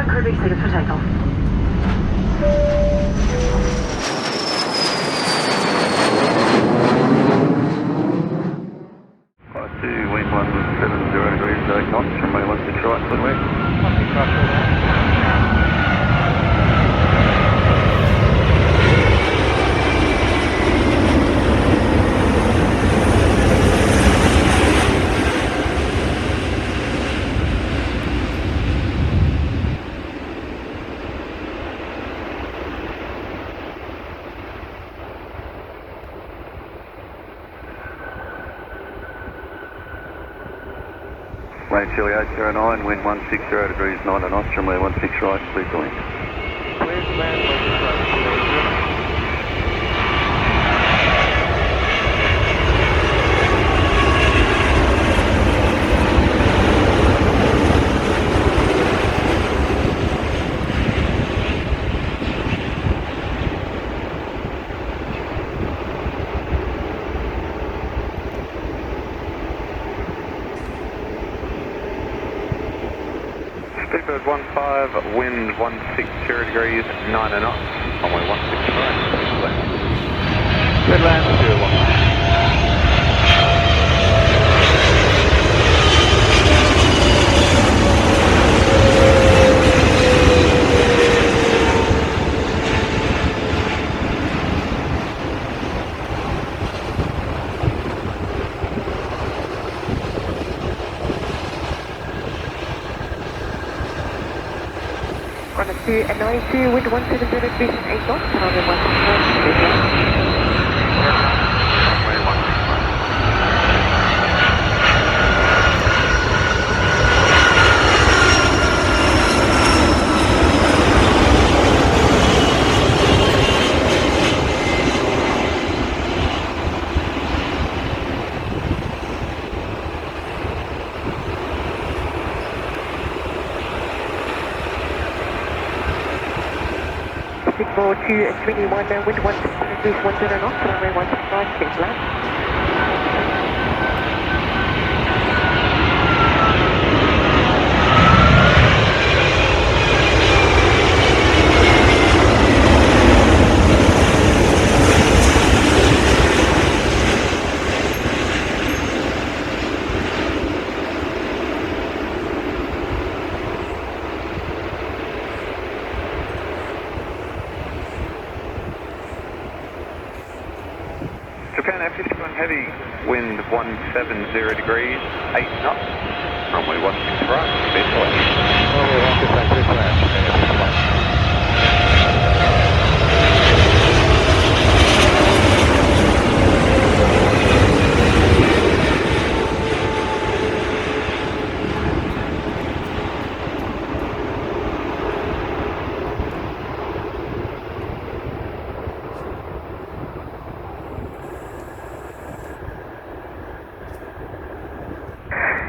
crew be seated for takeoff. Wind 170 degrees, 8 knots, runway 16 right, clear to land. Land Chile 809, wind 160 degrees, 9 knots, runway 16 right, clear to land. Clear to land, 16 right, clear to land. Speedbird 15, wind 160 degrees, 9 knots, runway 16 right, clear to land. Clear to land, 01. Qantas A380, wind 170 degrees, 8 knots, runway 16 right, clear to land. Runway 16 right. Signal 221, wind 160 degrees, 10 knots, runway 16 right, clear to land. Japan F51 heavy, wind 170 degrees, 8 knots, runway 16 right, clear to land. Runway 16 right, clear to land, Japan F51.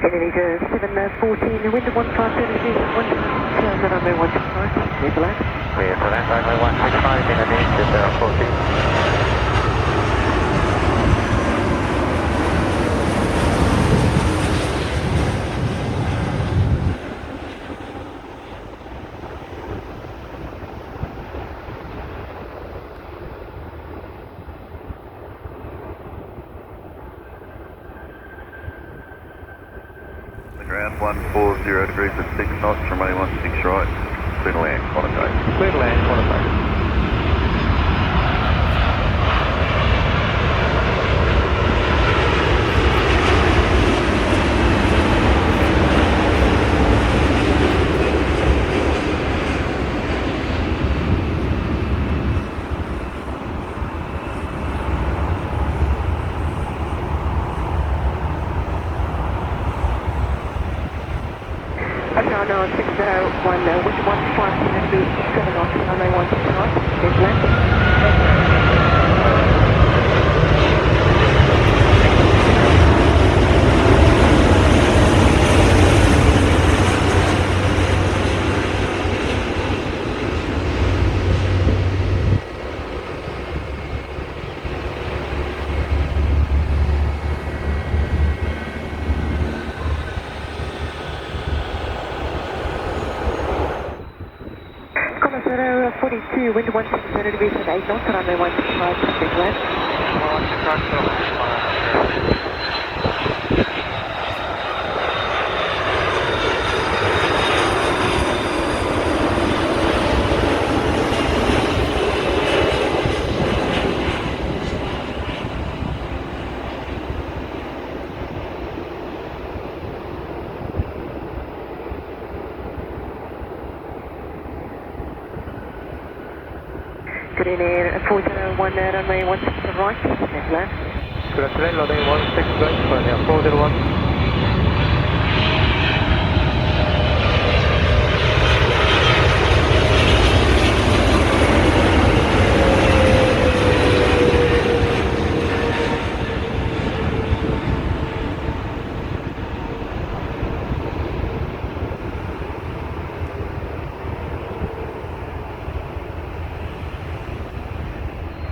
Indonesia 714, wind 157 degrees, 1 turn the runway 165, clear to land. Clear to land, runway 165, Indonesia 14. Ground 140 degrees at 6 knots, runway 16 right, clear to land, Qantas. Clear to land, Qantas. Asiana 601, wind 157 degrees, 7 knots, runway 16 right, clear to land. 42, wind 170 degrees at 8 knots, runway 165, clear to land. 165, Good evening, 401 runway 16 right, clear to land. Good afternoon, loading 16 right, Finnair 401.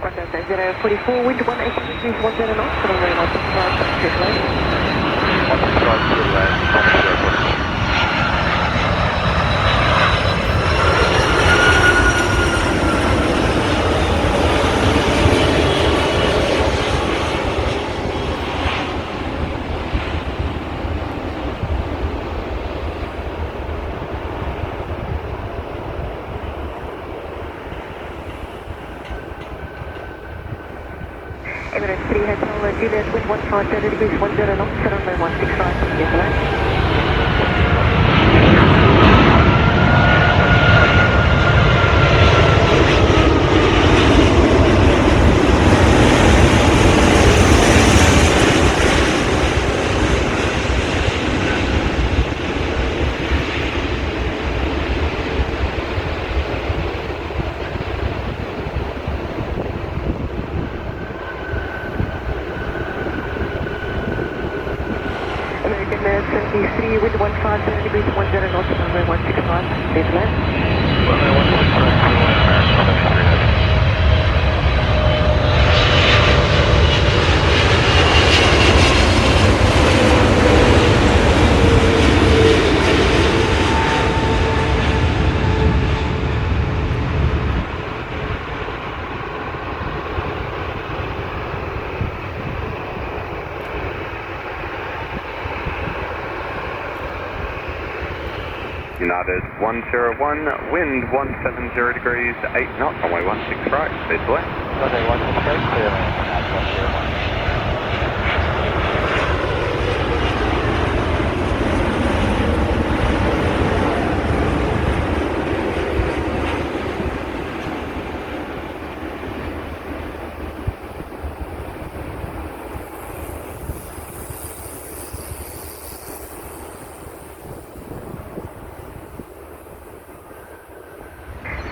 Qantas A380, wind 180 degrees, 10 knots, runway 165, clear to land. 165 to land, 1 0. Emirates 3 Hotel Juliet, wind 1530 degrees, 10 knots, runway 165, clear to land. American 73, wind 1530 degrees, 10 knots, runway 165, clear to land. Runway 165 to land, American 73. United 101, wind 170 degrees, 8 knots, runway 16 right, clear to land. Runway 165 clear land, 101.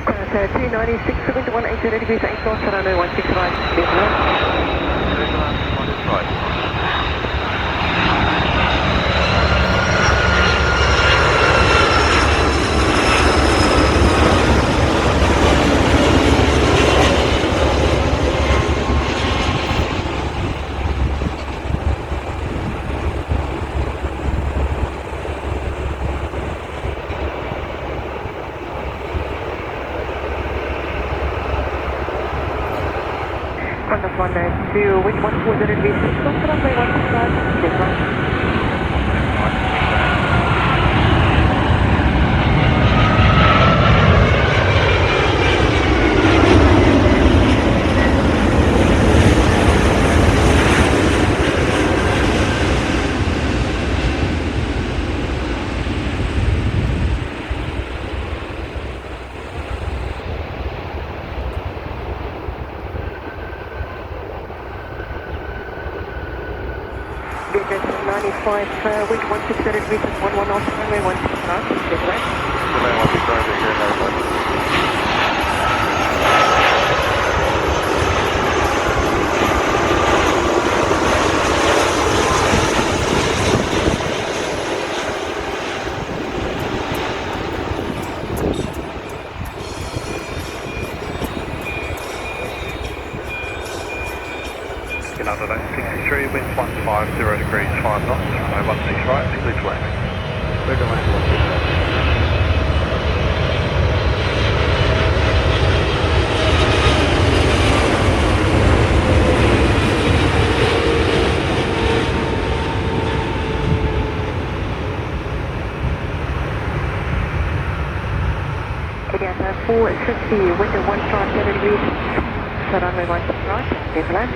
Qantas 296, wind 180 degrees, 8 knots, runway 165, clear to land. Clear to land, 165. Qantas 192, wind 140 degrees, 6 knots, runway 165, clear to land. VietJet 95, wind 160 degrees, 11 knots, runway 165, clear to land. Runway 165 to here, Airlines. United 63, wind 150 degrees, 5 knots, runway 16 right, clear to land. Clear to land, 165. Delta 450, window 157 degrees, so runway 16 right, clear to land.